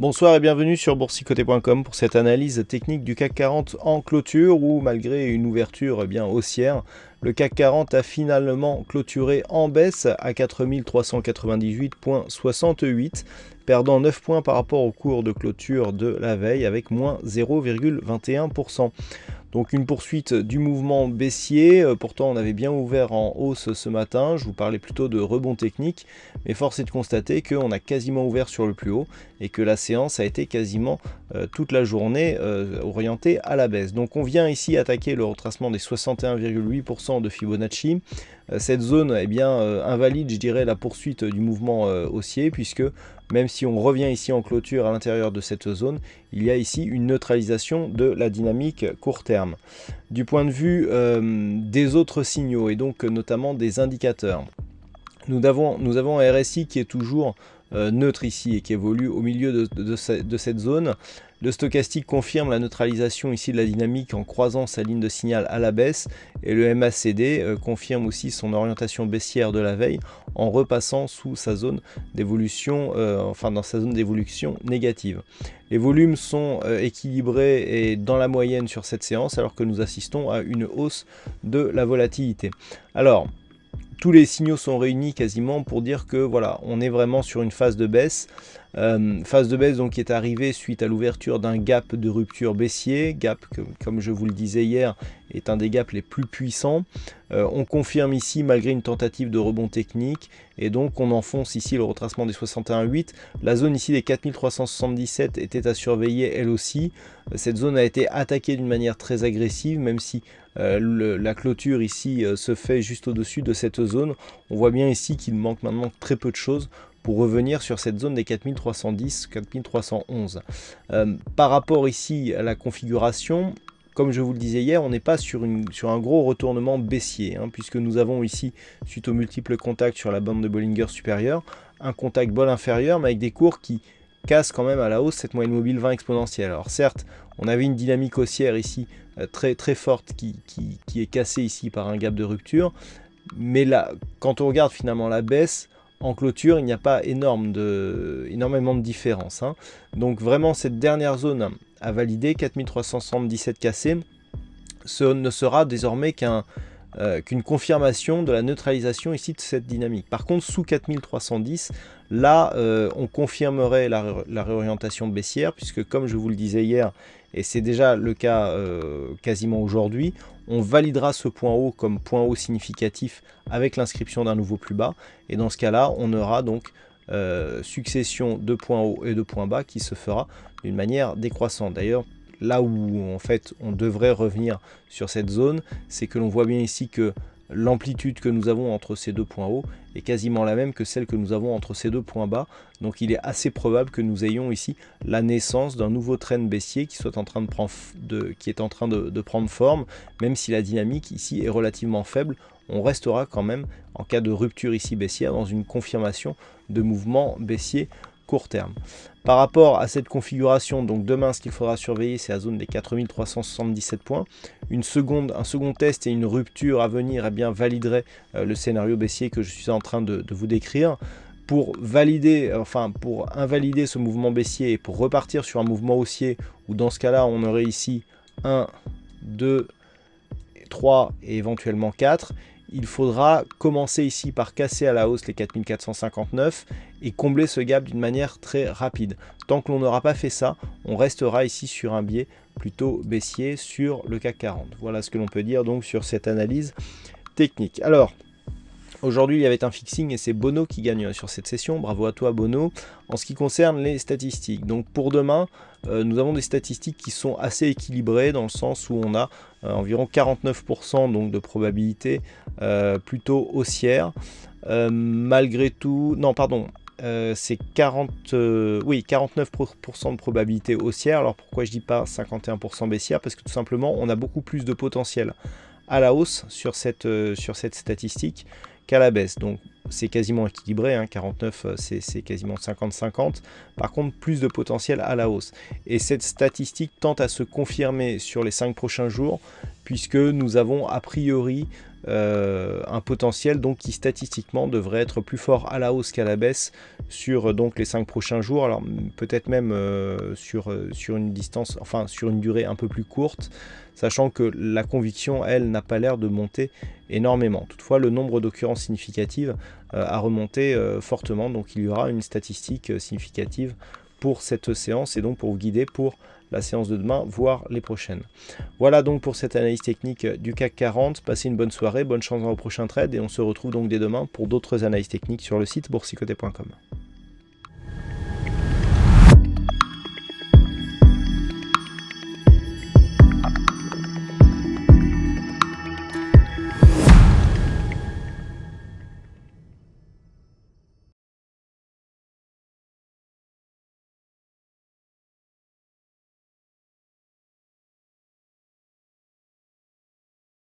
Bonsoir et bienvenue sur boursicoté.com pour cette analyse technique du CAC 40 en clôture où malgré une ouverture bien haussière, le CAC 40 a finalement clôturé en baisse à 4398,68, perdant 9 points par rapport au cours de clôture de la veille avec moins 0,21%. Donc une poursuite du mouvement baissier, pourtant on avait bien ouvert en hausse ce matin, je vous parlais plutôt de rebond technique, mais force est de constater qu'on a quasiment ouvert sur le plus haut et que la séance a été quasiment toute la journée orientée à la baisse. Donc on vient ici attaquer le retracement des 61,8% de Fibonacci. Cette zone invalide, je dirais, la poursuite du mouvement haussier, puisque même si on revient ici en clôture à l'intérieur de cette zone, il y a ici une neutralisation de la dynamique court terme. Du point de vue des autres signaux et donc notamment des indicateurs, nous avons un RSI qui est toujours neutre ici et qui évolue au milieu de cette zone. Le stochastique confirme la neutralisation ici de la dynamique en croisant sa ligne de signal à la baisse, et le MACD confirme aussi son orientation baissière de la veille en repassant sous sa zone d'évolution, dans sa zone d'évolution négative. Les volumes sont équilibrés et dans la moyenne sur cette séance, alors que nous assistons à une hausse de la volatilité. Alors, tous les signaux sont réunis quasiment pour dire que voilà, on est vraiment sur une phase de baisse. Phase de baisse donc qui est arrivée suite à l'ouverture d'un gap de rupture baissier, gap que, comme je vous le disais hier, est un des gaps les plus puissants. On confirme ici malgré une tentative de rebond technique, et donc on enfonce ici le retracement des 61,8. La zone ici des 4377 était à surveiller elle aussi. Cette zone a été attaquée d'une manière très agressive, même si la clôture ici se fait juste au-dessus de cette zone. On voit bien ici qu'il manque maintenant très peu de choses pour revenir sur cette zone des 4310, 4311. Par rapport ici à la configuration, comme je vous le disais hier, on n'est pas sur un gros retournement baissier, puisque nous avons ici, suite aux multiples contacts sur la bande de Bollinger supérieure, un contact bol inférieur, mais avec des cours qui cassent quand même à la hausse cette moyenne mobile 20 exponentielle. Alors certes, on avait une dynamique haussière ici très forte qui est cassée ici par un gap de rupture, mais là, quand on regarde finalement la baisse, en clôture, il n'y a pas énormément de différence. Donc vraiment, cette dernière zone à valider, 4377 cassés, ce ne sera désormais qu'une confirmation de la neutralisation ici de cette dynamique. Par contre, sous 4310, là, on confirmerait la réorientation baissière, puisque comme je vous le disais hier, et c'est déjà le cas quasiment aujourd'hui, on validera ce point haut comme point haut significatif avec l'inscription d'un nouveau plus bas, et dans ce cas-là, on aura donc succession de points hauts et de points bas qui se fera d'une manière décroissante. D'ailleurs, là où en fait on devrait revenir sur cette zone, c'est que l'on voit bien ici que l'amplitude que nous avons entre ces deux points hauts est quasiment la même que celle que nous avons entre ces deux points bas. Donc il est assez probable que nous ayons ici la naissance d'un nouveau trend baissier qui est en train de prendre forme, même si la dynamique ici est relativement faible. On restera quand même, en cas de rupture ici baissière, dans une confirmation de mouvement baissier court terme. Par rapport à cette configuration, donc demain, ce qu'il faudra surveiller, c'est la zone des 4377 points. Un second test et une rupture à venir validerait le scénario baissier que je suis en train de vous décrire. Pour invalider ce mouvement baissier et pour repartir sur un mouvement haussier, où dans ce cas-là, on aurait ici 1, 2, 3 et éventuellement 4, il faudra commencer ici par casser à la hausse les 4459 et combler ce gap d'une manière très rapide. Tant que l'on n'aura pas fait ça, on restera ici sur un biais plutôt baissier sur le CAC 40. Voilà ce que l'on peut dire donc sur cette analyse technique. Alors, aujourd'hui, il y avait un fixing et c'est Bono qui gagne sur cette session. Bravo à toi, Bono. En ce qui concerne les statistiques, donc pour demain, nous avons des statistiques qui sont assez équilibrées dans le sens où on a environ 49% donc de probabilité plutôt haussière. Malgré tout, non, pardon. C'est 49% de probabilité haussière. Alors pourquoi je dis pas 51% baissière? Parce que tout simplement, on a beaucoup plus de potentiel à la hausse sur cette statistique qu'à la baisse. Donc c'est quasiment équilibré, hein, 49 c'est quasiment 50-50, par contre plus de potentiel à la hausse. Et cette statistique tente à se confirmer sur les 5 prochains jours, puisque nous avons a priori un potentiel donc qui statistiquement devrait être plus fort à la hausse qu'à la baisse sur donc les 5 prochains jours, alors peut-être même sur une distance, enfin sur une durée un peu plus courte, sachant que la conviction, elle, n'a pas l'air de monter énormément. Toutefois, le nombre d'occurrences significatives a remonté fortement, donc il y aura une statistique significative pour cette séance et donc pour vous guider pour la séance de demain, voire les prochaines. Voilà donc pour cette analyse technique du CAC 40. Passez une bonne soirée, bonne chance dans vos prochains trades et on se retrouve donc dès demain pour d'autres analyses techniques sur le site boursicoté.com.